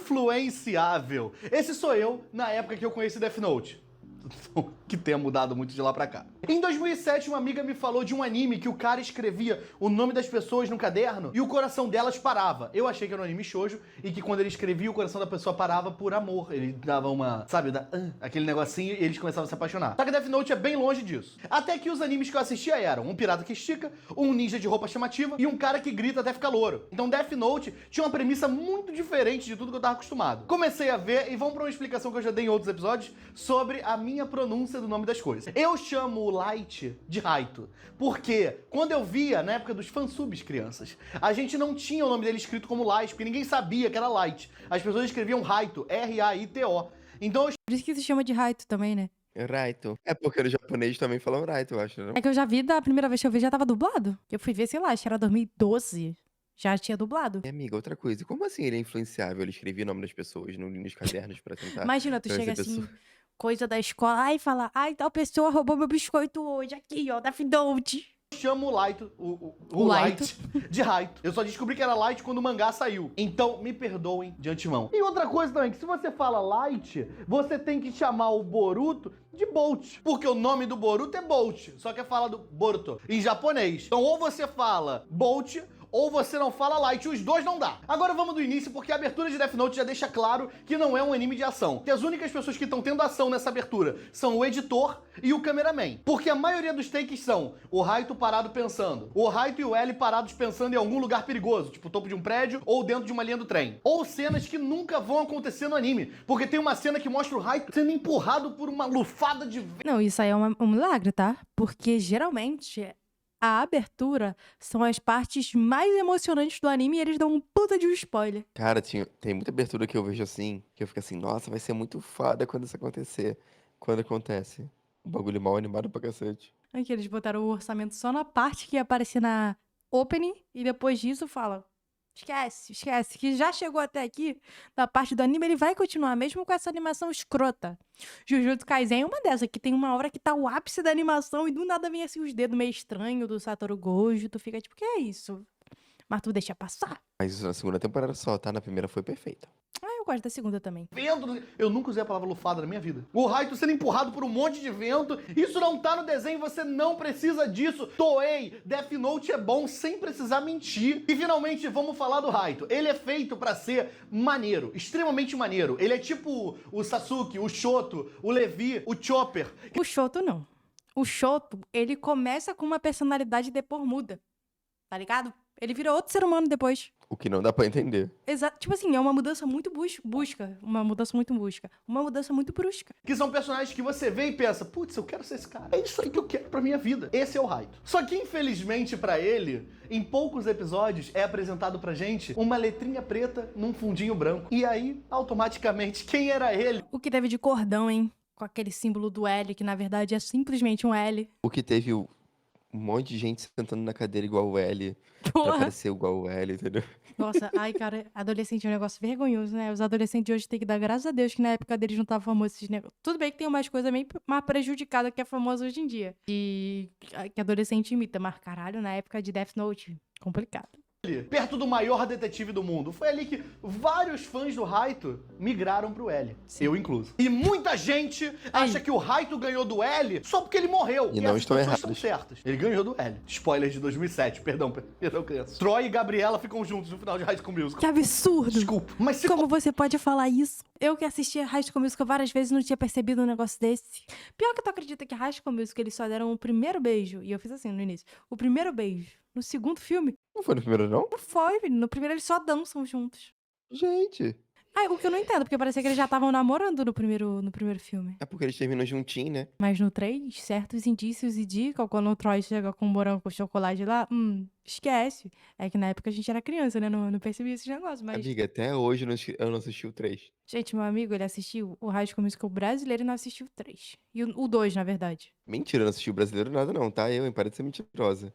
influenciável. Esse sou eu na época que eu conheci Death Note. Que tenha mudado muito de lá pra cá. Em 2007, uma amiga me falou de um anime que o cara escrevia o nome das pessoas no caderno e o coração delas parava. Eu achei que era um anime shoujo e que quando ele escrevia, o coração da pessoa parava por amor. Ele dava uma, sabe, aquele negocinho e eles começavam a se apaixonar. Só que Death Note é bem longe disso. Até que os animes que eu assistia eram um pirata que estica, um ninja de roupa chamativa e um cara que grita até ficar louro. Então Death Note tinha uma premissa muito diferente de tudo que eu tava acostumado. Comecei a ver e vamos pra uma explicação que eu já dei em outros episódios sobre a minha pronúncia do nome das coisas. Eu chamo o Light de Raito, porque quando eu via, na época dos fansubs crianças, a gente não tinha o nome dele escrito como Light, porque ninguém sabia que era Light. As pessoas escreviam Raito, R-A-I-T-O. Então eu... Por isso que se chama de Raito também, né? Raito. É porque no japonês também falam Raito, eu acho, não? É que eu já vi, da primeira vez que eu vi, já tava dublado. Eu fui ver, sei lá, acho que era 2012. Já tinha dublado. E, amiga, outra coisa. Como assim ele é influenciável? Ele escrevia o nome das pessoas nos cadernos pra tentar... Imagina, tu pra chega essa assim, pessoa- coisa da escola, ai, fala, ai, tal pessoa roubou meu biscoito hoje, aqui, ó, Death Note. chamo o Light, o Light. Light de Raito. Eu só descobri que era Light quando o mangá saiu. Então, me perdoem de antemão. E outra coisa também, que se você fala Light, você tem que chamar o Boruto de Bolt. Porque o nome do Boruto é Bolt, só que é falado Boruto em japonês. Então, ou você fala Bolt, ou você não fala Light, os dois não dá. Agora vamos do início, porque a abertura de Death Note já deixa claro que não é um anime de ação. Que as únicas pessoas que estão tendo ação nessa abertura são o editor e o cameraman. Porque a maioria dos takes são o Raito parado pensando, o Raito e o L parados pensando em algum lugar perigoso, tipo o topo de um prédio ou dentro de uma linha do trem. Ou cenas que nunca vão acontecer no anime, porque tem uma cena que mostra o Raito sendo empurrado por uma lufada de vento. Não, isso aí é um milagre, tá? Porque geralmente a abertura são as partes mais emocionantes do anime e eles dão um puta de um spoiler. Cara, tem muita abertura que eu vejo assim, que eu fico assim, nossa, vai ser muito foda quando isso acontecer. Quando acontece. Um bagulho mal animado pra cacete. Aqui eles botaram o orçamento só na parte que ia aparecer na opening e depois disso fala, esquece, que já chegou até aqui, da parte do anime ele vai continuar, mesmo com essa animação escrota. Jujutsu Kaisen é uma dessas, que tem uma hora que tá o ápice da animação e do nada vem assim os dedos meio estranhos do Satoru Gojo, tu fica tipo, que é isso? Mas tu deixa passar. Mas isso na segunda temporada só, tá? Na primeira foi perfeita. Ah, eu gosto da segunda também. Vento. Eu nunca usei a palavra lufada na minha vida. O Raito sendo empurrado por um monte de vento. Isso não tá no desenho, você não precisa disso. Toei, Death Note é bom sem precisar mentir. E finalmente vamos falar do Raito. Ele é feito pra ser maneiro, extremamente maneiro. Ele é tipo o Sasuke, o Shoto, o Levi, o Chopper. O Shoto não. O Shoto, ele começa com uma personalidade e depois muda. Tá ligado? Ele vira outro ser humano depois. O que não dá pra entender. Exato. Tipo assim, é uma mudança muito brusca. Uma mudança muito brusca. Uma mudança muito brusca. Que são personagens que você vê e pensa, putz, eu quero ser esse cara. É isso aí que eu quero pra minha vida. Esse é o Raito. Só que, infelizmente, pra ele, em poucos episódios, é apresentado pra gente uma letrinha preta num fundinho branco. E aí, automaticamente, quem era ele? O que teve de cordão, hein? Com aquele símbolo do L, que na verdade é simplesmente um L. O que teve um monte de gente sentando na cadeira igual o L, pra Porra. parecer igual o L, entendeu? Nossa, ai, cara, adolescente é um negócio vergonhoso, né? Os adolescentes de hoje têm que dar graças a Deus que na época deles não estavam famosos esses negócios. Tudo bem que tem umas coisas meio mais prejudicadas que é famosa hoje em dia. E que adolescente imita, mas caralho, na época de Death Note, complicado. Perto do maior detetive do mundo. Foi ali que vários fãs do Raito migraram pro L. Sim. Eu incluso. E muita gente acha que o Raito ganhou do L só porque ele morreu. E não essas estão pessoas errados. Estão certas. Ele ganhou do L. Spoiler de 2007. Perdão, criança. Troy e Gabriela ficam juntos no final de High School Musical. Que absurdo! Desculpa. Mas se Como você pode falar isso? Eu que assisti a High School Musical várias vezes não tinha percebido um negócio desse. Pior que tu acredita que a High School Musical eles só deram o primeiro beijo. E eu fiz assim no início. O primeiro beijo. No segundo filme, Não foi no primeiro, não? não foi, filho. No primeiro eles só dançam juntos. Gente. Ah, o que eu não entendo, porque parecia que eles já estavam namorando no primeiro filme. É porque eles terminam juntinho, né? Mas no 3, certos indícios indicam quando o Troy chega com morango com chocolate lá, esquece. É que na época a gente era criança, né? Não percebia esses negócios, mas... Amiga, até hoje eu não assisti o 3. Gente, meu amigo, ele assistiu o High School Musical brasileiro e não assistiu o 3. E o 2, na verdade. Mentira, eu não assisti o brasileiro nada não, tá? Para de ser mentirosa.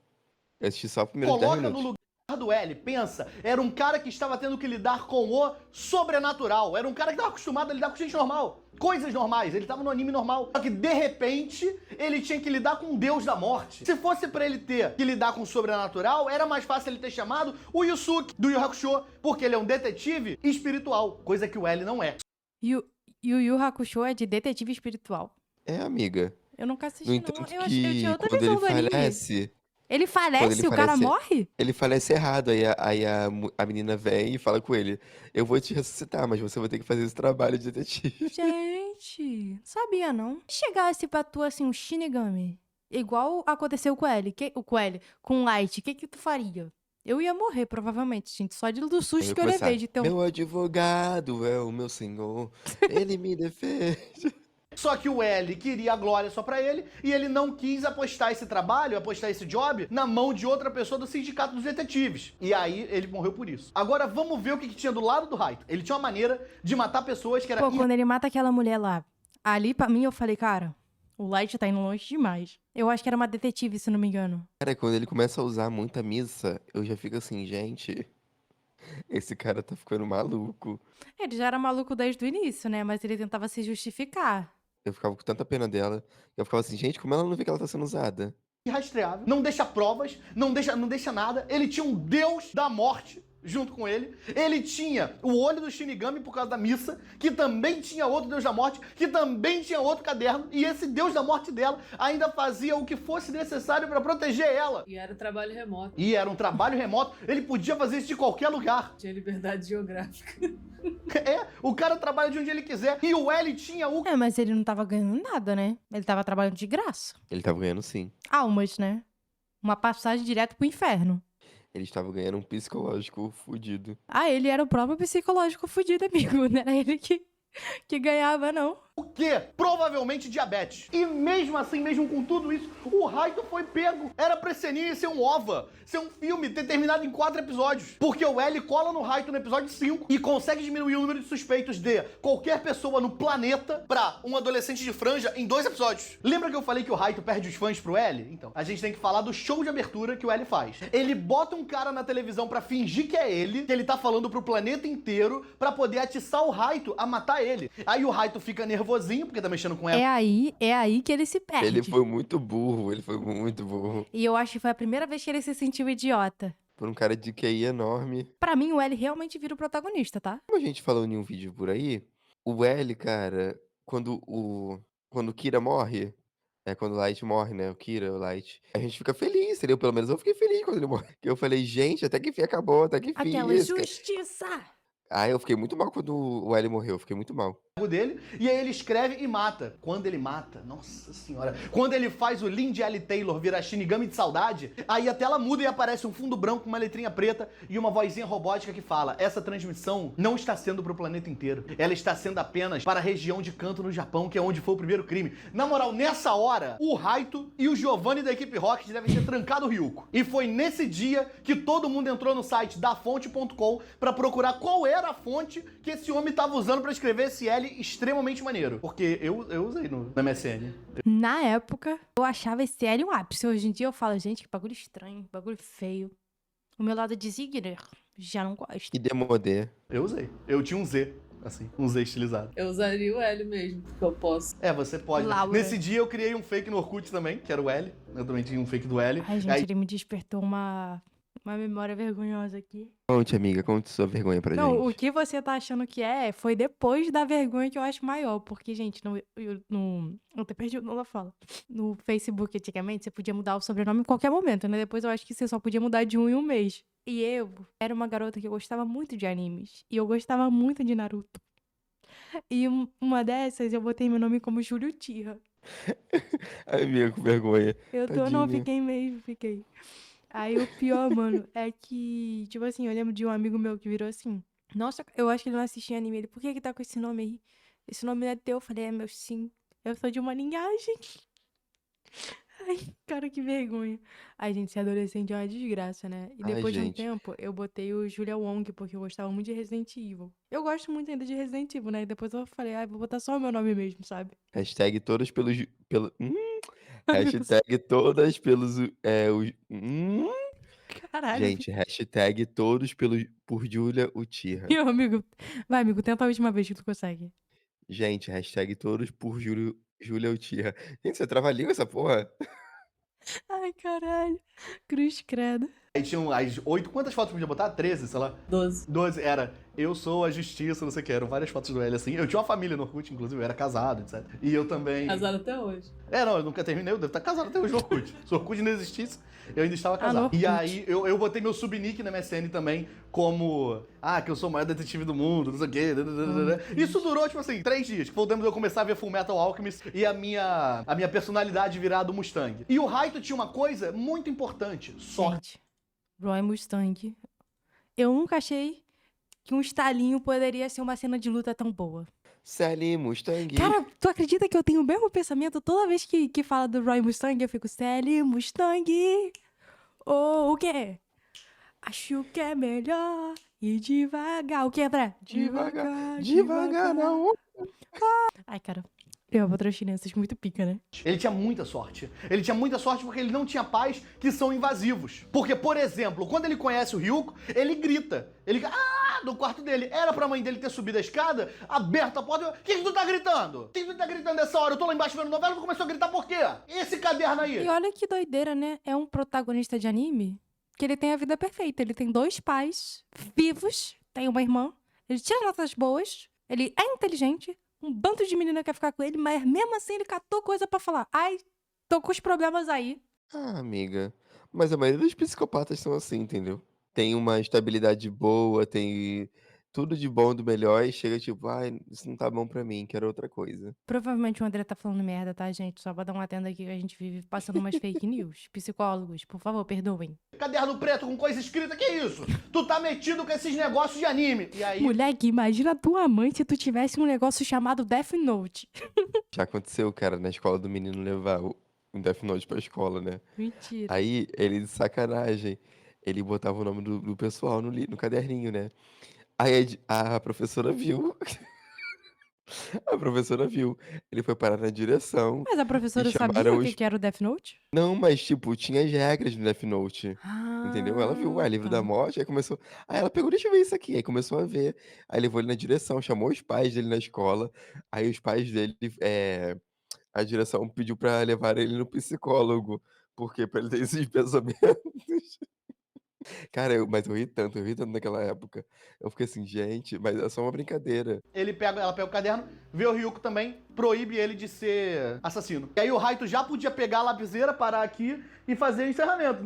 Eu assisti só o primeiro 10 coloca no minutos. lugar do L, pensa, era um cara que estava tendo que lidar com o sobrenatural. Era um cara que estava acostumado a lidar com gente normal. Coisas normais, ele tava no anime normal. Só que, de repente, ele tinha que lidar com o deus da morte. Se fosse pra ele ter que lidar com o sobrenatural, era mais fácil ele ter chamado o Yusuke, do Yu Hakusho, porque ele é um detetive espiritual, coisa que o L não é. E o Yu Yu Hakusho é de detetive espiritual. É, amiga. Eu nunca No assisti, não. entanto Eu acho que eu tinha que outra quando visão ele do anime. falece, Ele quando falece ele e o cara falece, morre? ele falece errado. Aí a menina vem e fala com ele: Eu vou te ressuscitar, mas você vai ter que fazer esse trabalho de detetive. Gente, não sabia não. Se chegasse pra tu assim, um Shinigami, igual aconteceu com ele, com o Light, o que tu faria? Eu ia morrer, provavelmente, gente, só do Aí susto vai que eu levei começar: de ter um... Meu advogado é o meu senhor, ele me defende. Só que o L queria a glória só pra ele e ele não quis apostar esse trabalho, apostar esse job na mão de outra pessoa do sindicato dos detetives. E aí ele morreu por isso. Agora vamos ver o que tinha do lado do Raito. Ele tinha uma maneira de matar pessoas que era... Pô, quando ele mata aquela mulher lá, ali pra mim eu falei, cara, o Light tá indo longe demais. Eu acho que era uma detetive, se não me engano. Cara, quando ele começa a usar muita missa, eu já fico assim, gente, esse cara tá ficando maluco. Ele já era maluco desde o início, né? Mas ele tentava se justificar. Eu ficava com tanta pena dela. Eu ficava assim, gente, como ela não vê que ela tá sendo usada? irrastreável, não deixa provas, não deixa nada. Ele tinha um deus da morte junto com ele. Ele tinha o olho do Shinigami por causa da missa, que também tinha outro deus da morte, que também tinha outro caderno, e esse deus da morte dela ainda fazia o que fosse necessário para proteger ela. E era trabalho remoto. E era um trabalho remoto, ele podia fazer isso de qualquer lugar. Tinha liberdade geográfica. É, o cara trabalha de onde ele quiser. E o L tinha o... É, mas ele não tava ganhando nada, né? Ele tava trabalhando de graça. Ele tava ganhando sim. Almas, né? Uma passagem direto pro inferno. Ele estava ganhando um psicológico fudido. Ah, ele era o próprio psicológico fudido, amigo. Não era ele que ganhava, não. O quê? Provavelmente diabetes. E mesmo assim, mesmo com tudo isso, o Raito foi pego. Era pra esse anime ser um OVA, ser um filme, ter terminado em 4 episódios. Porque o L cola no Raito no episódio 5 e consegue diminuir o número de suspeitos de qualquer pessoa no planeta pra um adolescente de franja em 2 episódios. Lembra que eu falei que o Raito perde os fãs pro L? Então, a gente tem que falar do show de abertura que o L faz. Ele bota um cara na televisão pra fingir que é ele, que ele tá falando pro planeta inteiro, pra poder atiçar o Raito a matar ele. Aí o Raito fica nervosinho, porque tá mexendo com ela. É aí que ele se perde. Ele foi muito burro, ele foi muito burro. E eu acho que foi a primeira vez que ele se sentiu idiota. Por um cara de QI enorme. Pra mim, o L realmente vira o protagonista, tá? Como a gente falou em um vídeo por aí, o L, cara, quando o Kira morre, quando o Light morre, né? O Kira, o Light. A gente fica feliz, entendeu? Pelo menos eu fiquei feliz quando ele morre. Eu falei, gente, até que enfim acabou, até que enfim. Aquela justiça! Ah, eu fiquei muito mal quando o L morreu, eu fiquei muito mal. Dele, e aí ele escreve e mata. Quando ele mata, nossa senhora, quando ele faz o Lindy L. Taylor virar Shinigami de saudade, aí a tela muda e aparece um fundo branco com uma letrinha preta e uma vozinha robótica que fala: essa transmissão não está sendo pro planeta inteiro, ela está sendo apenas para a região de Kanto no Japão, que é onde foi o primeiro crime. Na moral, nessa hora, o Raito e o Giovanni da equipe Rocket devem ter trancado o Ryuko. E foi nesse dia que todo mundo entrou no site dafonte.com pra procurar qual era a fonte que esse homem tava usando pra escrever esse L extremamente maneiro. Porque eu usei no MSN. Na época, eu achava esse L um ápice. Hoje em dia eu falo, gente, que bagulho estranho, bagulho feio. O meu lado de Zigner já não gosto. E Demodé. Eu usei. Eu tinha um Z, assim, um Z estilizado. Eu usaria o L mesmo, porque eu posso. É, você pode. Laura. Nesse dia eu criei um fake no Orkut também, que era o L. Eu também tinha um fake do L. Ai, gente, Aí ele me despertou uma memória vergonhosa aqui. Conte, amiga, conte sua vergonha pra Não, gente. o que você tá achando que foi depois da vergonha que eu acho maior. Porque, gente, eu até perdi o nome da fala. No Facebook, antigamente, você podia mudar o sobrenome em qualquer momento, né? Depois eu acho que você só podia mudar de um em um mês. E eu era uma garota que gostava muito de animes. E eu gostava muito de Naruto. E uma dessas, eu botei meu nome como Júlio Tira. Ai, amiga, com vergonha. Não, Tadinha. fiquei mesmo, fiquei. Aí o pior, mano, é que, tipo assim, eu lembro de um amigo meu que virou assim: nossa, eu acho que ele não assistia anime. Ele, por que tá com esse nome aí? Esse nome não é teu? Eu falei, é meu sim. Eu sou de uma linhagem. Ai, cara, que vergonha. Ai, gente, ser adolescente é uma desgraça, né? E Ai, depois de um gente. tempo, eu botei o Julia Wong, porque eu gostava muito de Resident Evil. Eu gosto muito ainda de Resident Evil, né? E depois eu falei, vou botar só o meu nome mesmo, sabe? Hashtag todas pelos... Hashtag todas pelos... Caralho. Gente, hashtag todos por Julia Uchiha. Meu amigo. Vai, amigo, tenta a última vez que tu consegue. Gente, hashtag todos por Julia Uchiha. Gente, você trava-língua essa porra? Ai, caralho. Cruz credo. Aí tinham as 8, quantas fotos podia botar? 13, sei lá. 12. 12, era eu sou a justiça, não sei o que, eram várias fotos do L assim. Eu tinha uma família no Orkut, inclusive, eu era casado, etc. E eu também. Casado até hoje. Não, eu nunca terminei, eu devo estar casado até hoje no Orkut. Se o Orkut não existisse, eu ainda estava no casado. Orkut. E aí eu botei meu subnick na MSN também, como. Que eu sou o maior detetive do mundo, não sei o quê. Isso durou, tipo assim, 3 dias. Que foi o tempo de eu começar a ver Full Metal Alchemist e a minha personalidade virar do Mustang. E o Raito tinha uma coisa muito importante: sorte. Gente, Roy Mustang. Eu nunca achei que um estalinho poderia ser uma cena de luta tão boa. Sally Mustang. Cara, tu acredita que eu tenho o mesmo pensamento toda vez que fala do Roy Mustang? Eu fico, Sally Mustang. Ou o quê? Acho que é melhor ir devagar. O que, André? Devagar, não. Ai, cara, eu amo outras crianças muito pica, né? Ele tinha muita sorte. Ele tinha muita sorte porque ele não tinha pais que são invasivos. Porque, por exemplo, quando ele conhece o Ryuko, ele grita. Ele no quarto dele. Era pra mãe dele ter subido a escada, aberto a porta. O que tu tá gritando? O que tu tá gritando nessa hora? Eu tô lá embaixo vendo novela, tu começou a gritar por quê? Esse caderno aí. E olha que doideira, né? É um protagonista de anime que ele tem a vida perfeita. Ele tem 2 pais vivos, tem uma irmã, ele tira notas boas, ele é inteligente, um bando de menina quer ficar com ele, mas mesmo assim ele catou coisa pra falar. Ai, tô com os problemas aí. Ah, amiga. Mas a maioria dos psicopatas são assim, entendeu? Tem uma estabilidade boa, tem tudo de bom do melhor e chega tipo, ai, isso não tá bom pra mim, quero outra coisa. Provavelmente o André tá falando merda, tá, gente? Só pra dar uma atenda aqui que a gente vive passando umas fake news. Psicólogos, por favor, perdoem. Caderno preto com coisa escrita, que isso? Tu tá metido com esses negócios de anime. E aí, Moleque, imagina a tua mãe se tu tivesse um negócio chamado Death Note. Já aconteceu, cara, na escola do menino levar um Death Note pra escola, né? Mentira. Aí, ele de sacanagem, ele botava o nome do pessoal no caderninho, né? Aí a professora viu. A professora viu. Ele foi parar na direção Mas a professora e sabia chamaram o que os. que era o Death Note? Não, mas tipo, tinha as regras do Death Note. Entendeu? Ela viu, livro da Tá. morte, aí começou. Aí ela pegou, deixa eu ver isso aqui. Aí começou a ver. Aí levou ele na direção, chamou os pais dele na escola. Aí os pais dele, a direção pediu pra levar ele no psicólogo. Porque pra ele ter esses pensamentos. Cara, mas eu ri tanto naquela época. Eu fiquei assim, gente, mas é só uma brincadeira. ela pega o caderno, vê o Ryuko também, proíbe ele de ser assassino. E aí o Raito já podia pegar a lapiseira, parar aqui e fazer o encerramento.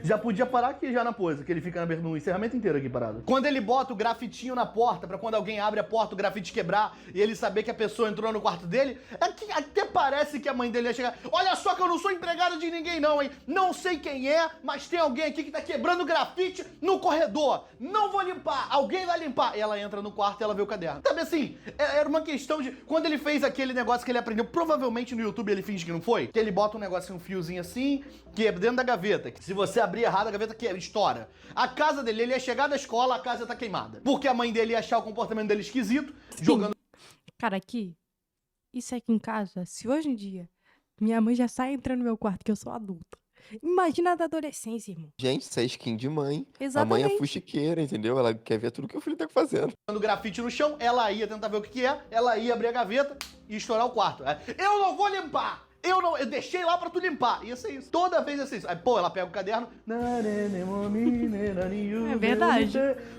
Já podia parar aqui já na pose, que ele fica no encerramento inteiro aqui parado. Quando ele bota o grafitinho na porta, pra quando alguém abre a porta, o grafite quebrar e ele saber que a pessoa entrou no quarto dele, até parece que a mãe dele ia chegar. Olha só que eu não sou empregado de ninguém não, hein? Não sei quem é, mas tem alguém aqui que tá quebrando grafite no corredor. Não vou limpar, alguém vai limpar. E ela entra no quarto e ela vê o caderno. Sabe assim, era uma questão de... Quando ele fez aquele negócio que ele aprendeu, provavelmente no YouTube ele finge que não foi, que ele bota um negócio, um fiozinho assim, que é dentro da gaveta. Que se você abrir errado, a gaveta estoura. A casa dele, ele ia chegar da escola, a casa tá queimada. Porque a mãe dele ia achar o comportamento dele esquisito, jogando... Cara, isso aqui em casa, se hoje em dia minha mãe já sai entrando no meu quarto, que eu sou adulta. Imagina a da adolescência, irmão. Gente, isso é skin de mãe. A mãe é Exatamente. fuxiqueira, entendeu? Ela quer ver tudo que o filho tá fazendo. grafite no chão, ela ia tentar ver o que é, ela ia abrir a gaveta e estourar o quarto. Eu não vou limpar! Eu deixei lá pra tu limpar. Ia ser isso. Toda vez ia ser isso. Aí, ela pega o caderno. É verdade.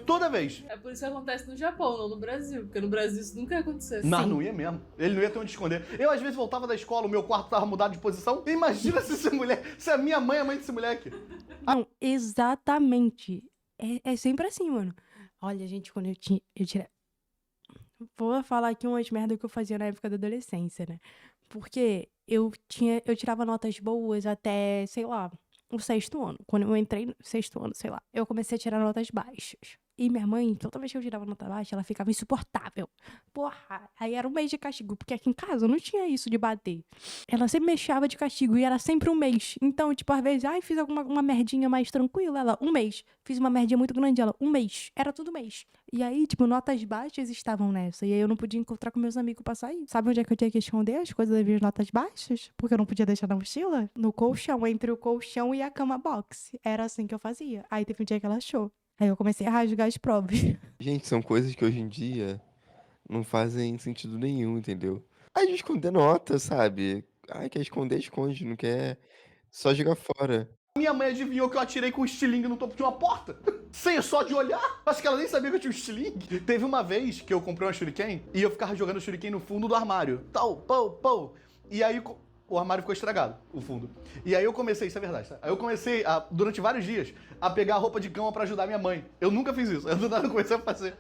Toda vez. É por isso que acontece no Japão, não no Brasil. Porque no Brasil isso nunca ia acontecer. Mas não ia mesmo. Ele não ia ter onde esconder. Eu, às vezes, voltava da escola, o meu quarto tava mudado de posição. Imagina se a minha mãe é a mãe desse moleque. Não, exatamente. É sempre assim, mano. Olha, gente, quando eu tirava... Vou falar aqui umas merdas que eu fazia na época da adolescência, né? Porque eu tirava notas boas até, sei lá, o 6º ano. Quando eu entrei no 6º ano, sei lá, eu comecei a tirar notas baixas. E minha mãe, toda vez que eu tirava nota baixa, ela ficava insuportável. Porra, aí era um mês de castigo, porque aqui em casa não tinha isso de bater. Ela sempre me deixava de castigo e era sempre um mês. Então, tipo, às vezes, ai, fiz uma merdinha mais tranquila, ela, um mês. Fiz uma merdinha muito grande, ela, um mês. Era tudo mês. E aí, tipo, notas baixas estavam nessa. E aí eu não podia encontrar com meus amigos pra sair. Sabe onde é que eu tinha que esconder as coisas das minhas notas baixas? Porque eu não podia deixar na mochila? No colchão, entre o colchão e a cama box. Era assim que eu fazia. Aí teve um dia que ela achou. Aí eu comecei a rasgar as provas. Gente, são coisas que hoje em dia não fazem sentido nenhum, entendeu? A gente esconder nota, sabe? Ai, quer esconder, esconde, não quer só jogar fora. Minha mãe adivinhou que eu atirei com um estilingue no topo de uma porta. Sem só de olhar. Acho que ela nem sabia que eu tinha um estilingue. Teve uma vez que eu comprei uma shuriken e eu ficava jogando shuriken no fundo do armário. Tal, pau, pau. E aí o armário ficou estragado, o fundo. E aí eu comecei, isso é verdade, tá? Aí eu comecei, durante vários dias, a pegar a roupa de cama pra ajudar minha mãe. Eu nunca fiz isso, eu do nada comecei a fazer.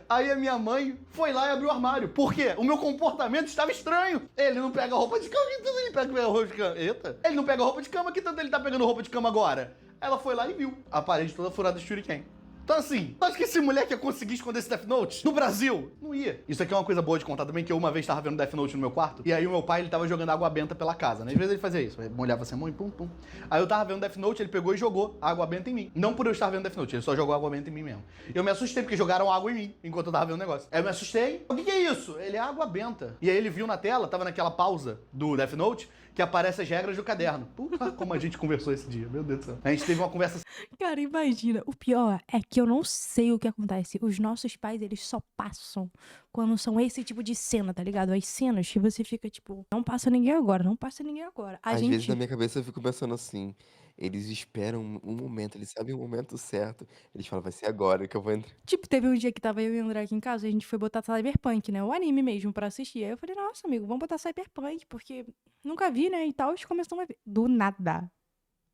Aí a minha mãe foi lá e abriu o armário. Por quê? O meu comportamento estava estranho. Ele não pega a roupa de cama, que tanto ele pega a roupa de cama? Eita. Ele não pega a roupa de cama, que tanto ele tá pegando roupa de cama agora? Ela foi lá e viu a parede toda furada de shuriken. Então assim, tu acha que esse moleque ia conseguir esconder esse Death Note no Brasil? Não ia. Isso aqui é uma coisa boa de contar também, que eu uma vez tava vendo Death Note no meu quarto, e aí o meu pai, ele tava jogando água benta pela casa, né? Às vezes ele fazia isso, ele molhava assim a mão e pum, pum. Aí eu tava vendo Death Note, ele pegou e jogou água benta em mim. Não por eu estar vendo Death Note, ele só jogou água benta em mim mesmo. Eu me assustei, porque jogaram água em mim, enquanto eu tava vendo o negócio. Aí eu me assustei, o que é isso? Ele é água benta. E aí ele viu na tela, tava naquela pausa do Death Note, que aparece as regras do caderno. Puta, como a gente conversou esse dia, meu Deus do céu. A gente teve uma conversa. Cara, imagina. O pior é que eu não sei o que acontece. Os nossos pais, eles só passam quando são esse tipo de cena, tá ligado? As cenas que você fica tipo, não passa ninguém agora, não passa ninguém agora. Às vezes na minha cabeça eu fico pensando assim, eles esperam um momento, eles sabem o momento certo. Eles falam, vai ser agora que eu vou entrar. Tipo, teve um dia que tava eu e o André aqui em casa, e a gente foi botar Cyberpunk, né? O anime mesmo, pra assistir. Aí eu falei, nossa, amigo, vamos botar Cyberpunk, porque nunca vi, né? E tal, e começamos a ver. Do nada.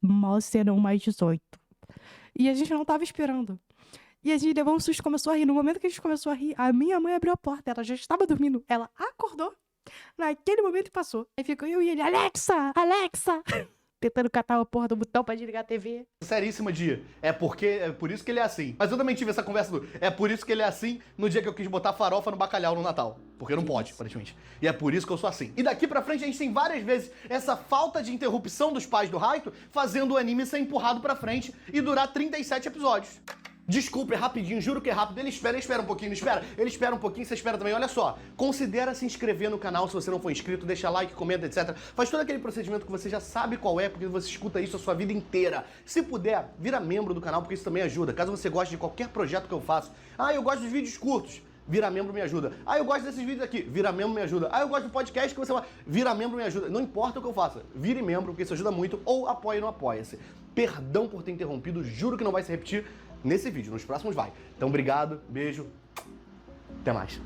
Mal serão mais 18. E a gente não tava esperando. E a gente levou um susto, começou a rir. No momento que a gente começou a rir, a minha mãe abriu a porta. Ela já estava dormindo. Ela acordou. Naquele momento passou. Aí ficou eu e ele, Alexa! Alexa! Tentando catar a porra do botão pra desligar a TV. Seríssima dia. É por isso que ele é assim. Mas eu também tive essa conversa do é por isso que ele é assim no dia que eu quis botar farofa no bacalhau no Natal. Porque não pode, aparentemente. E é por isso que eu sou assim. E daqui pra frente a gente tem várias vezes essa falta de interrupção dos pais do Raito fazendo o anime ser empurrado pra frente e durar 37 episódios. Desculpa, é rapidinho, juro que é rápido. Ele espera um pouquinho, não espera? Ele espera um pouquinho, você espera também. Olha só, considera se inscrever no canal se você não for inscrito, deixa like, comenta, etc. Faz todo aquele procedimento que você já sabe qual é, porque você escuta isso a sua vida inteira. Se puder, vira membro do canal, porque isso também ajuda. Caso você goste de qualquer projeto que eu faço. Ah, eu gosto dos vídeos curtos. Vira membro, me ajuda. Ah, eu gosto desses vídeos aqui. Vira membro, me ajuda. Ah, eu gosto do podcast que você vai. Vira membro, me ajuda. Não importa o que eu faça. Vire membro, porque isso ajuda muito. Ou apoie no Apoia-se. Perdão por ter interrompido. Juro que não vai se repetir nesse vídeo. Nos próximos vai. Então, obrigado. Beijo. Até mais.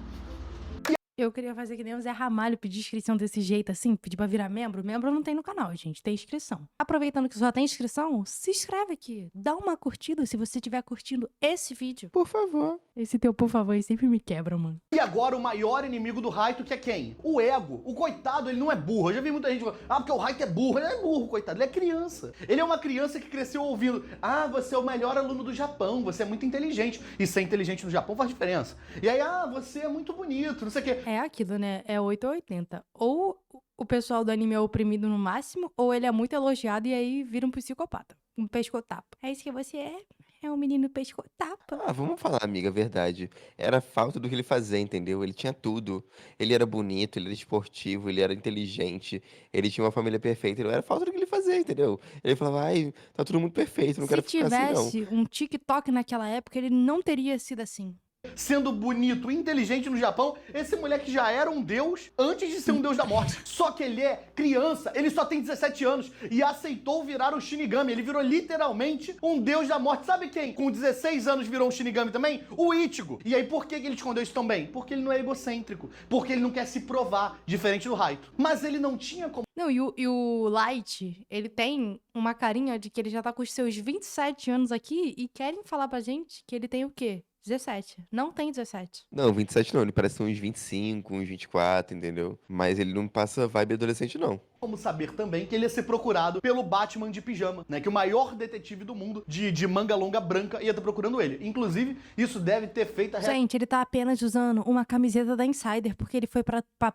Eu queria fazer que nem o Zé Ramalho, pedir inscrição desse jeito, assim, pedir pra virar membro. Membro não tem no canal, gente, tem inscrição. Aproveitando que só tem inscrição, se inscreve aqui. Dá uma curtida se você estiver curtindo esse vídeo. Por favor. Esse teu por favor aí sempre me quebra, mano. E agora o maior inimigo do Raito, que é quem? O ego. O coitado, ele não é burro. Eu já vi muita gente falando, porque o Raito é burro. Ele não é burro, coitado. Ele é criança. Ele é uma criança que cresceu ouvindo, você é o melhor aluno do Japão, você é muito inteligente. E ser inteligente no Japão faz diferença. E aí, você é muito bonito, não sei o quê. É aquilo, né? É 8 ou 80. Ou o pessoal do anime é oprimido no máximo, ou ele é muito elogiado e aí vira um psicopata. Um pescotapa. É isso que você é? É um menino pescotapa. Ah, vamos falar, amiga, a verdade. Era falta do que ele fazia, entendeu? Ele tinha tudo. Ele era bonito, ele era esportivo, ele era inteligente, ele tinha uma família perfeita. Era falta do que ele fazia, entendeu? Ele falava, ai, tá tudo muito perfeito, não Se quero ficar assim, não. tivesse um TikTok naquela época, ele não teria sido assim. Sendo bonito e inteligente no Japão, esse moleque já era um deus antes de ser um deus da morte. Só que ele é criança, ele só tem 17 anos e aceitou virar um Shinigami. Ele virou literalmente um deus da morte. Sabe quem com 16 anos virou um Shinigami também? O Ichigo. E aí por que ele escondeu isso tão bem? Porque ele não é egocêntrico, porque ele não quer se provar, diferente do Raito. Mas ele não tinha como... Não, e o Light, ele tem uma carinha de que ele já tá com os seus 27 anos aqui e querem falar pra gente que ele tem o quê? 17. Não tem 17. Não, 27 não, ele parece uns 25, uns 24, entendeu? Mas ele não passa vibe adolescente, não. Como saber também que ele ia ser procurado pelo Batman de pijama, né? Que o maior detetive do mundo de manga longa branca ia estar procurando ele. Inclusive, isso deve ter feito a Gente, ele tá apenas usando uma camiseta da Insider porque ele foi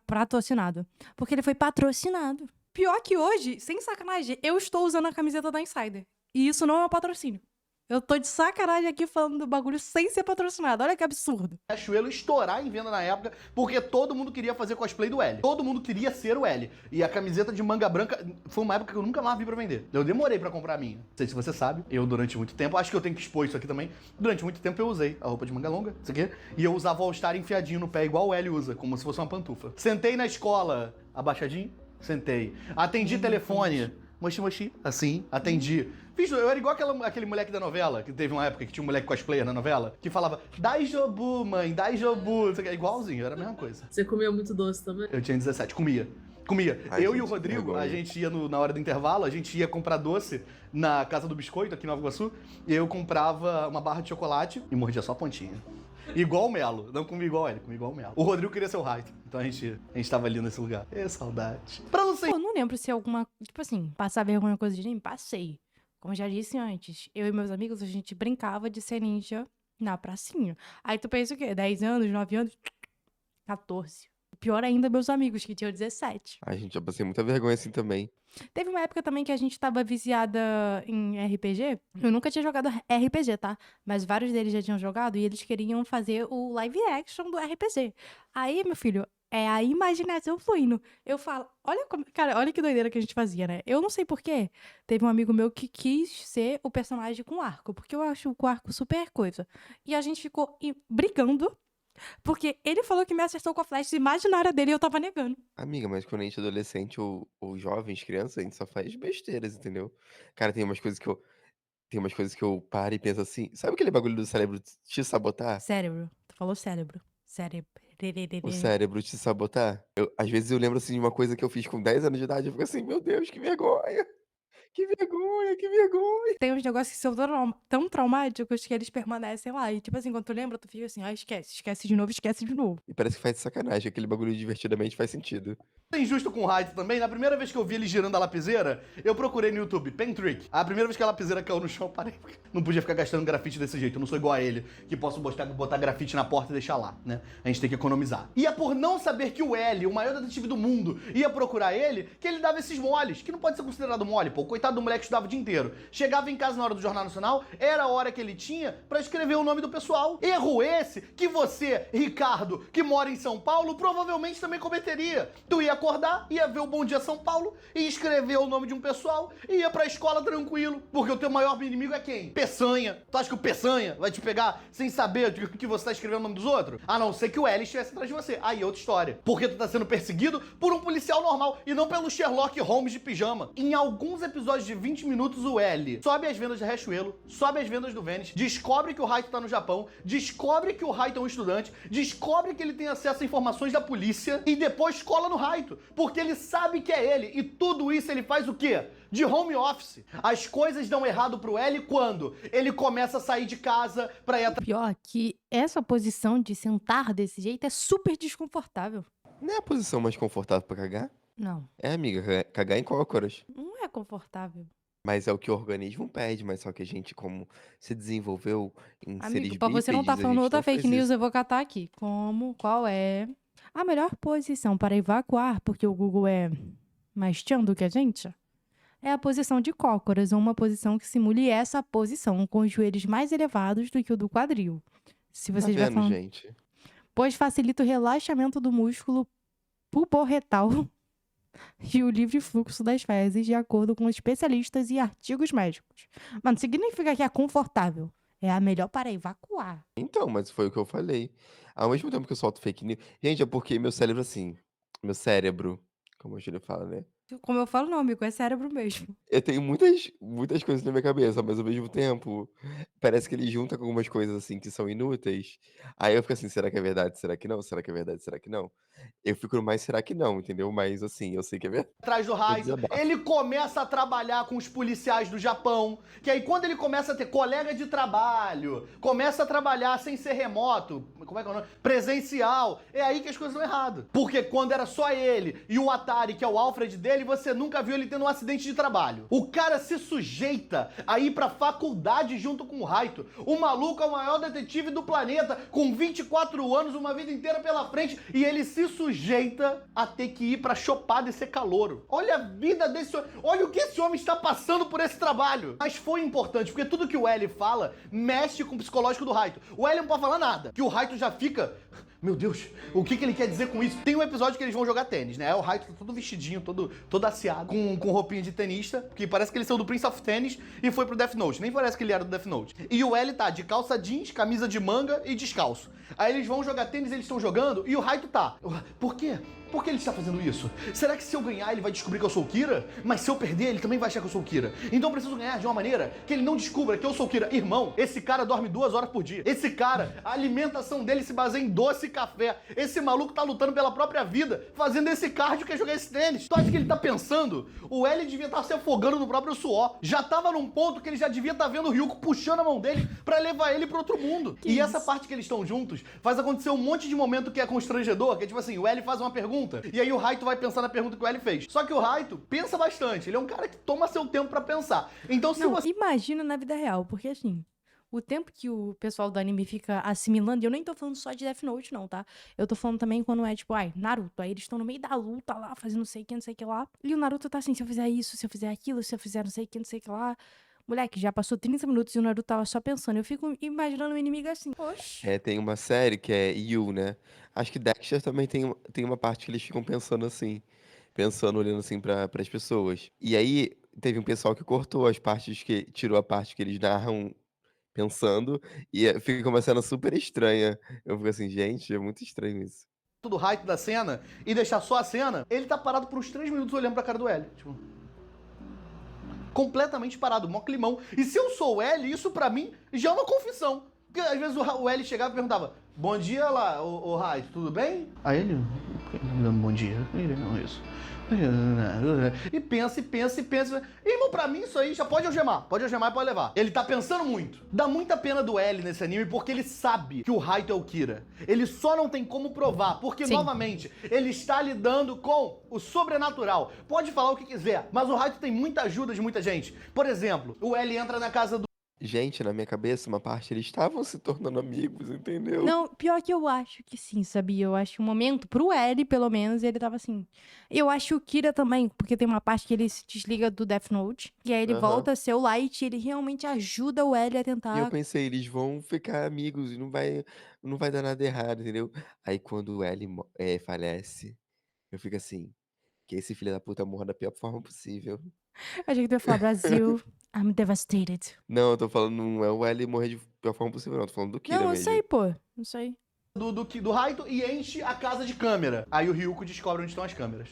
patrocinado. Porque ele foi patrocinado. Pior que hoje, sem sacanagem, eu estou usando a camiseta da Insider. E isso não é um patrocínio. Eu tô de sacanagem aqui falando do bagulho sem ser patrocinado. Olha que absurdo. Riachuelo estourar em venda na época, porque todo mundo queria fazer cosplay do L. Todo mundo queria ser o L. E a camiseta de manga branca foi uma época que eu nunca mais vi pra vender. Eu demorei pra comprar a minha. Não sei se você sabe, eu durante muito tempo, acho que eu tenho que expor isso aqui também, durante muito tempo eu usei a roupa de manga longa, isso aqui, e eu usava o All-Star enfiadinho no pé, igual o L usa, como se fosse uma pantufa. Sentei na escola, abaixadinho, sentei. Atendi telefone, mochi, assim, atendi. Eu era igual aquele moleque da novela, que teve uma época que tinha um moleque cosplayer na novela, que falava, dai jobu, mãe, dai jobu. Isso aqui é igualzinho, era a mesma coisa. Você comeu muito doce também? Eu tinha 17, comia. Ai, Eu e o gente, Rodrigo, vergonha. a gente ia na hora do intervalo, a gente ia comprar doce na Casa do Biscoito, aqui em Nova Iguaçu, e eu comprava uma barra de chocolate e mordia só a pontinha. Igual o Melo, não comia igual ele, comia igual o Melo. O Rodrigo queria ser o Raito, então a gente tava ali nesse lugar. Saudade. Pra não ser Pô, eu não lembro se alguma. Tipo assim, passar vergonha coisa de ninguém. Passei. Como eu já disse antes, eu e meus amigos, a gente brincava de ser ninja na pracinha. Aí tu pensa o quê? 10 anos, 9 anos? 14. Pior ainda, meus amigos, que tinham 17. Ai, gente, eu passei muita vergonha assim também. Teve uma época também que a gente tava viciada em RPG. Eu nunca tinha jogado RPG, tá? Mas vários deles já tinham jogado e eles queriam fazer o live action do RPG. Aí, meu filho, é a imaginação fluindo. Eu falo, olha como, cara, olha que doideira que a gente fazia, né? Eu não sei por quê. Teve um amigo meu que quis ser o personagem com arco, porque eu acho o arco super coisa. E a gente ficou brigando, porque ele falou que me acertou com a flecha imaginária dele e eu tava negando. Amiga, mas quando a gente é adolescente ou jovens, criança, a gente só faz besteiras, entendeu? Cara, tem umas coisas que eu paro e penso assim, sabe aquele bagulho do cérebro te sabotar? Cérebro. Tu falou cérebro. Cérebro. O cérebro te sabotar? Às vezes eu lembro assim de uma coisa que eu fiz com 10 anos de idade, eu fico assim, meu Deus, que vergonha! Que vergonha, que vergonha! Tem uns negócios que são tão traumáticos que eles permanecem lá. E, tipo assim, quando tu lembra, tu fica assim, ah, esquece, esquece de novo, esquece de novo. E parece que faz de sacanagem, aquele bagulho divertidamente faz sentido. injusto com o Raito também, na primeira vez que eu vi ele girando a lapiseira, eu procurei no YouTube, pen trick. A primeira vez que a lapiseira caiu no chão, eu parei. Não podia ficar gastando grafite desse jeito, eu não sou igual a ele, que posso botar grafite na porta e deixar lá, né? A gente tem que economizar. E é por não saber que o L, o maior detetive do mundo, ia procurar ele, que ele dava esses moles, que não pode ser considerado mole, pô. Coitado do moleque que estudava o dia inteiro. Chegava em casa na hora do Jornal Nacional, era a hora que ele tinha pra escrever o nome do pessoal. Erro esse que você, Ricardo, que mora em São Paulo, provavelmente também cometeria. Tu ia acordar, ia ver o Bom Dia São Paulo, e escrever o nome de um pessoal, e ia pra escola tranquilo, porque o teu maior inimigo é quem? Peçanha. Tu acha que o Peçanha vai te pegar sem saber que você tá escrevendo o nome dos outros? A não ser que o L estivesse atrás de você. Aí é outra história. Porque tu tá sendo perseguido por um policial normal, e não pelo Sherlock Holmes de pijama. Em alguns episódios de 20 minutos, o L sobe as vendas de Riachuelo, sobe as vendas do Vênice, descobre que o Raito tá no Japão, descobre que o Raito é um estudante, descobre que ele tem acesso a informações da polícia, e depois cola no Raito. Porque ele sabe que é ele, e tudo isso ele faz o quê? De home office. As coisas dão errado pro L quando ele começa a sair de casa pra ir atrás. Pior que essa posição de sentar desse jeito é super desconfortável. Não é a posição mais confortável pra cagar? Não, É, amiga, cagar em cócoras. não é confortável. Mas é o que o organismo pede, mas só que a gente, como se desenvolveu em seres Amigo, pra você não tá bípedes, a falando gente outra não faz fake news, isso. eu vou catar aqui. Qual é a melhor posição para evacuar, porque o Google é mais tchan do que a gente? É a posição de cócoras, ou uma posição que simule essa posição, com os joelhos mais elevados do que o do quadril. Se Tá você estiver vendo, falando... gente? Pois facilita o relaxamento do músculo puborretal e o livre fluxo das fezes, de acordo com especialistas e artigos médicos. Mano, significa que é confortável. É a melhor para evacuar. Então, mas foi o que eu falei. Ao mesmo tempo que eu solto fake news. Gente, é porque meu cérebro, assim. Meu cérebro, como a Júlia fala, né? Como eu falo, não, amigo, é cérebro mesmo. Eu tenho muitas coisas na minha cabeça, mas ao mesmo tempo, parece que ele junta com algumas coisas, assim, que são inúteis. Aí eu fico assim: "Será que é verdade? Será que não? Será que é verdade? Será que não?". Eu fico no mais "será que não", entendeu? Mas, assim, eu sei que é verdade. Atrás do Eu Raito, desabafo. ele começa a trabalhar com os policiais do Japão, que aí quando ele começa a ter colega de trabalho, começa a trabalhar sem ser remoto, como é que é o nome? Presencial, é aí que as coisas dão errado. Porque quando era só ele e o Atari, que é o Alfred dele, você nunca viu ele tendo um acidente de trabalho. O cara se sujeita a ir pra faculdade junto com o Raito. O maluco é o maior detetive do planeta, com 24 anos, uma vida inteira pela frente, e ele se sujeita a ter que ir pra chopada e ser calouro. Olha a vida desse homem, olha o que esse homem está passando por esse trabalho. Mas foi importante, porque tudo que o L fala mexe com o psicológico do Raito. O L não pode falar nada, que o Raito já fica... Meu Deus, o que ele quer dizer com isso? Tem um episódio que eles vão jogar tênis, né? O Raito tá todo vestidinho, todo aciado, com roupinha de tenista, que parece que ele saiu do Prince of Tennis e foi pro Death Note. Nem parece que ele era do Death Note. E o L tá de calça jeans, camisa de manga e descalço. Aí eles vão jogar tênis, eles estão jogando e o Raito tá. Por quê? Por que ele está fazendo isso? Será que se eu ganhar ele vai descobrir que eu sou o Kira? Mas se eu perder, ele também vai achar que eu sou o Kira. Então eu preciso ganhar de uma maneira que ele não descubra que eu sou o Kira. Irmão, esse cara dorme 2 horas por dia. Esse cara, a alimentação dele se baseia em doce e café. Esse maluco tá lutando pela própria vida, fazendo esse cardio que é jogar esse tênis. Tu acha que ele tá pensando? O L devia estar se afogando no próprio suor. Já tava num ponto que ele já devia estar vendo o Ryuko puxando a mão dele pra levar ele pro outro mundo. E essa parte que eles estão juntos faz acontecer um monte de momento que é constrangedor, que é tipo assim, o L faz uma pergunta e aí o Raito vai pensar na pergunta que o L fez. Só que o Raito pensa bastante, ele é um cara que toma seu tempo pra pensar. Então se Não, você... imagina na vida real, porque assim, o tempo que o pessoal do anime fica assimilando, e eu nem tô falando só de Death Note, não, tá? Eu tô falando também quando é tipo, ai, Naruto, aí eles estão no meio da luta lá, fazendo não sei o que, não sei o que lá. E o Naruto tá assim, se eu fizer isso, se eu fizer aquilo, se eu fizer não sei o que, não sei o que lá. Moleque, já passou 30 minutos e o Naruto tava só pensando. Eu fico imaginando o inimigo assim. Oxi. É, tem uma série que é You, né? Acho que Dexter também tem uma parte que eles ficam pensando assim. Pensando, olhando assim pras pessoas. E aí, teve um pessoal que cortou as partes que... Tirou a parte que eles narram pensando. E fica uma cena super estranha. Eu fico assim, gente, é muito estranho isso. do Raito da cena e deixar só a cena, ele tá parado por uns 3 minutos olhando pra cara do L. Tipo... completamente parado, mó climão. E se eu sou o L, isso pra mim já é uma confissão. Porque às vezes o L chegava e perguntava: bom dia lá, o Raito, tudo bem? Aí ele, bom dia. Não, isso. E pensa, e pensa, e pensa. Irmão, pra mim isso aí já pode algemar e pode levar. Ele tá pensando muito. Dá muita pena do L nesse anime porque ele sabe que o Raito é o Kira. Ele só não tem como provar, porque Sim. novamente, ele está lidando com o sobrenatural. Pode falar o que quiser, mas o Raito tem muita ajuda de muita gente. Por exemplo, o L entra na casa do... Gente, na minha cabeça, uma parte eles estavam se tornando amigos, entendeu? Não, pior que eu acho que sim, sabia? Eu acho que um momento, pro L, pelo menos, ele tava assim. Eu acho o Kira também, porque tem uma parte que ele se desliga do Death Note, e aí ele Aham. volta a ser o Light, e ele realmente ajuda o L a E eu tentar. pensei, eles vão ficar amigos e não vai dar nada errado, entendeu? Aí quando o L falece, eu fico assim, que esse filho da puta morra da pior forma possível. Achei que tu ia falar, Brasil, I'm devastated. Não, eu tô falando, não é o L morrer de pior forma possível, não. Eu tô falando do Kira Não, eu mesmo. sei, pô. Não sei. do Raito e enche a casa de câmera. Aí o Ryuko descobre onde estão as câmeras.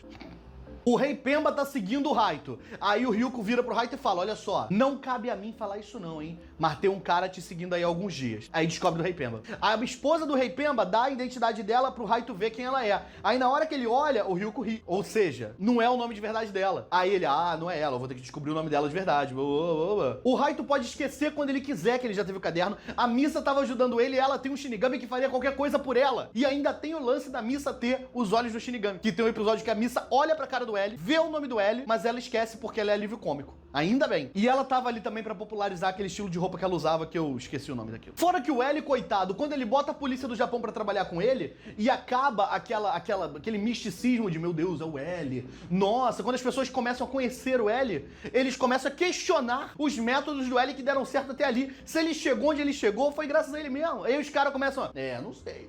O Rei Pemba tá seguindo o Raito. Aí o Ryuko vira pro Raito e fala: olha só, não cabe a mim falar isso não, hein? Mas tem um cara te seguindo aí há alguns dias. Aí descobre do Rei Pemba. A esposa do Rei Pemba dá a identidade dela pro Raito ver quem ela é. Aí na hora que ele olha, o Ryuko ri. Ou seja, não é o nome de verdade dela. Aí ele, não é ela, eu vou ter que descobrir o nome dela de verdade. O Raito pode esquecer quando ele quiser que ele já teve o caderno. A Misa tava ajudando ele e ela tem um Shinigami que faria qualquer coisa por ela. E ainda tem o lance da Misa ter os olhos do Shinigami. Que tem um episódio que a Misa olha pra cara do L, vê o nome do L, mas ela esquece porque ela é alívio cômico. Ainda bem. E ela tava ali também pra popularizar aquele estilo de roupa que ela usava, que eu esqueci o nome daquilo. Fora que o L, coitado, quando ele bota a polícia do Japão pra trabalhar com ele, e acaba aquele misticismo de, meu Deus, é o L. Nossa, quando as pessoas começam a conhecer o L, eles começam a questionar os métodos do L que deram certo até ali. Se ele chegou onde ele chegou, foi graças a ele mesmo. Aí os caras começam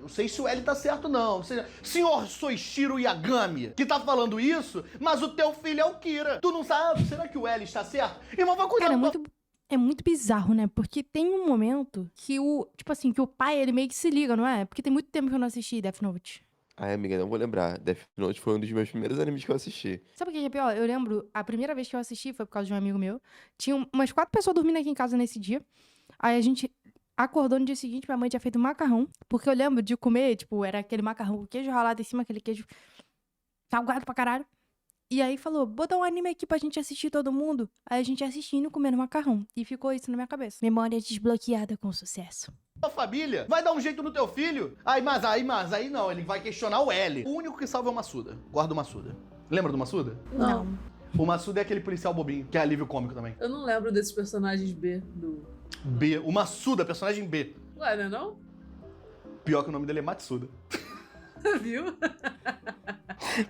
não sei se o L tá certo não. Não sei. Senhor Soichiro Yagami, que tá falando isso, mas o teu filho é o Kira. Tu não sabe, será que o L está certo? Irmão, vai cuidar. Cara, é muito bizarro, né? Porque tem um momento que que o pai, ele meio que se liga, não é? Porque tem muito tempo que eu não assisti Death Note. Ai, amiga, não vou lembrar. Death Note foi um dos meus primeiros animes que eu assisti. Sabe o que é pior? Eu lembro, a primeira vez que eu assisti foi por causa de um amigo meu. Tinha umas 4 pessoas dormindo aqui em casa nesse dia. Aí a gente acordou no dia seguinte, minha mãe tinha feito macarrão. Porque eu lembro de comer, tipo, era aquele macarrão com queijo ralado em cima, aquele queijo salgado pra caralho. E aí falou, bota um anime aqui pra gente assistir todo mundo. Aí a gente assistindo, comendo macarrão. E ficou isso na minha cabeça. Memória desbloqueada com sucesso. Tua família vai dar um jeito no teu filho. Aí não, ele vai questionar o L. O único que salva é o Massuda. Guarda o Massuda. Lembra do Massuda? Não. O Massuda é aquele policial bobinho, que é alívio cômico também. Eu não lembro desses personagens B do. B. O Massuda, personagem B. Ué, não é não? Pior que o nome dele é Matsuda. Viu?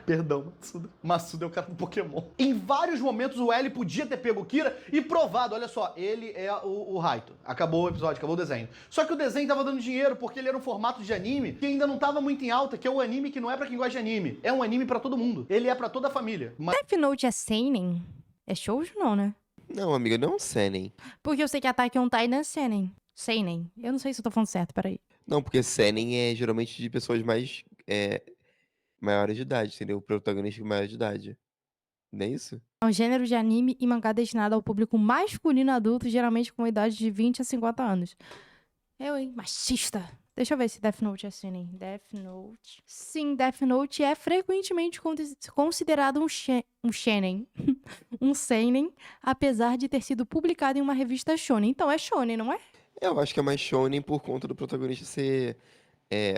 Perdão, Matsuda. Matsuda é o cara do Pokémon. Em vários momentos o L podia ter pego o Kira e provado, olha só, ele é o Raito. Acabou o episódio, acabou o desenho. Só que o desenho tava dando dinheiro porque ele era um formato de anime que ainda não tava muito em alta, que é o anime que não é pra quem gosta de anime. É um anime pra todo mundo. Ele é pra toda a família. Mas Death Note é seinen? É shoujo não, né? Não, amiga, não é um seinen. Porque eu sei que Attack on Titan é seinen. Seinen. Eu não sei se eu tô falando certo, peraí. Não, porque seinen é geralmente de pessoas mais maiores de idade, entendeu? O protagonista maior de idade. Não é isso? É um gênero de anime e mangá destinado ao público masculino adulto, geralmente com idade de 20 a 50 anos. Eu, hein? Machista. Deixa eu ver se Death Note é seinen. Death Note. Sim, Death Note é frequentemente considerado um shonen. Um seinen, apesar de ter sido publicado em uma revista shonen. Então é shonen, não é? Eu acho que é mais shonen por conta do protagonista ser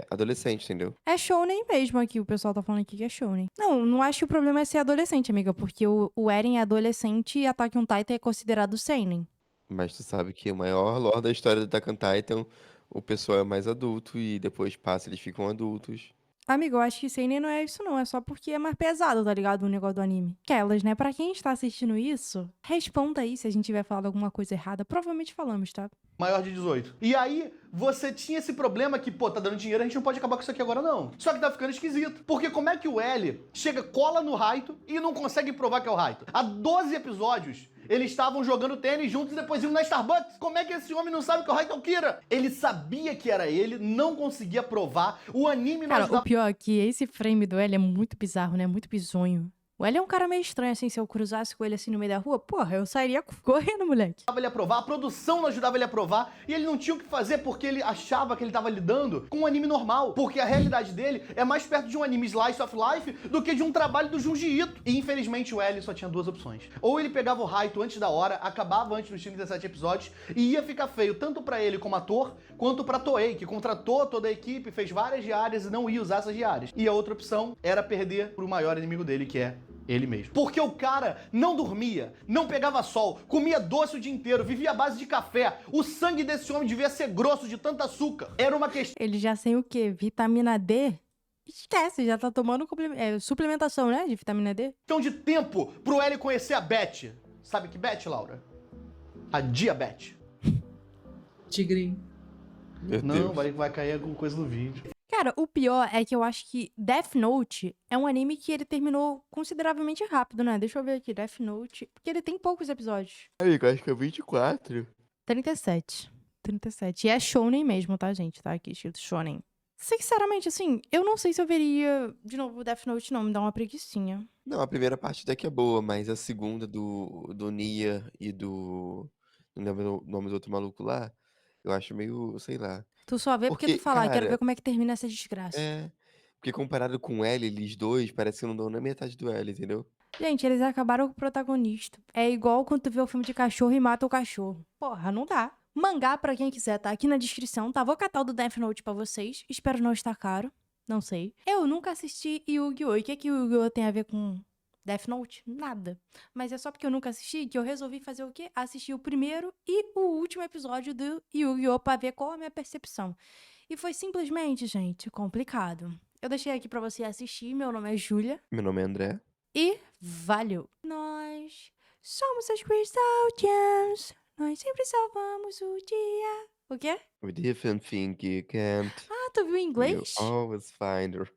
adolescente, entendeu? É shounen mesmo aqui, o pessoal tá falando aqui que é shounen. Não, não acho que o problema é ser adolescente, amiga, porque o Eren é adolescente e Attack on Titan é considerado seinen. Mas tu sabe que o maior lore da história do Attack on Titan, o pessoal é mais adulto e depois passa, eles ficam adultos. Amiga, eu acho que seinen não é isso não, é só porque é mais pesado, tá ligado, o negócio do anime. Aquelas, né, pra quem está assistindo isso, responda aí se a gente tiver falado alguma coisa errada, provavelmente falamos, tá? maior de 18. E aí, você tinha esse problema que, pô, tá dando dinheiro, a gente não pode acabar com isso aqui agora, não. Só que tá ficando esquisito. Porque como é que o L chega, cola no Raito e não consegue provar que é o Raito? Há 12 episódios, eles estavam jogando tênis juntos e depois iam na Starbucks. Como é que esse homem não sabe que o Raito é o Kira? Ele sabia que era ele, não conseguia provar. O anime não Cara, ajudava... o pior é que esse frame do L é muito bizarro, né? Muito bizonho. O L é um cara meio estranho, assim, se eu cruzasse com ele assim no meio da rua, porra, eu sairia correndo, moleque. ele a provar, a produção não ajudava ele a provar, e ele não tinha o que fazer porque ele achava que ele tava lidando com um anime normal, porque a realidade dele é mais perto de um anime slice of life do que de um trabalho do Junji Ito. E infelizmente o L só tinha duas opções. Ou ele pegava o Raito antes da hora, acabava antes dos 37 episódios, e ia ficar feio tanto pra ele como ator, quanto pra Toei, que contratou toda a equipe, fez várias diárias e não ia usar essas diárias. E a outra opção era perder pro maior inimigo dele, que é ele mesmo. Porque o cara não dormia, não pegava sol, comia doce o dia inteiro, vivia à base de café. O sangue desse homem devia ser grosso de tanto açúcar. Era uma questão Ele já sem o quê? Vitamina D? Esquece, já tá tomando suplementação, né? De vitamina D. de tempo pro L conhecer a Beth. Sabe que Beth, Laura? A Diabete. Tigrinho. Meu Não, Deus. vai cair alguma coisa no vídeo. Cara, o pior é que eu acho que Death Note é um anime que ele terminou consideravelmente rápido, né? Deixa eu ver aqui, Death Note. Porque ele tem poucos episódios. Amigo, acho que é 24. 37. 37. E é shounen mesmo, tá, gente? Tá aqui, escrito shounen. Sinceramente, assim, eu não sei se eu veria de novo o Death Note, não. Me dá uma preguicinha. Não, a primeira parte até que é boa, mas a segunda do Nia e do... Não lembro o nome do outro maluco lá. Eu acho meio, sei lá. Tu só vê porque tu Porque, falar, quero ver cara, como é que termina essa desgraça. porque comparado com o L, eles dois, parece que não dão nem metade do L, entendeu? Gente, eles acabaram com o protagonista. É igual quando tu vê o filme de cachorro e mata o cachorro. Porra, não dá. Mangá, pra quem quiser, tá aqui na descrição, tá? Vou catar o do Death Note pra vocês. Espero não estar caro. Não sei. Eu nunca assisti Yu-Gi-Oh! E o que Yu-Gi-Oh! Tem a ver com Death Note? Nada. Mas é só porque eu nunca assisti que eu resolvi fazer o quê? Assistir o primeiro e o último episódio do Yu-Gi-Oh! Pra ver qual é a minha percepção. E foi simplesmente, gente, complicado. Eu deixei aqui pra você assistir. Meu nome é Júlia. Meu nome é André. E valeu! Nós somos as Crystal Gems. Nós sempre salvamos o dia. O quê? With different thing you can't, Ah, tu viu em you inglês? always find her.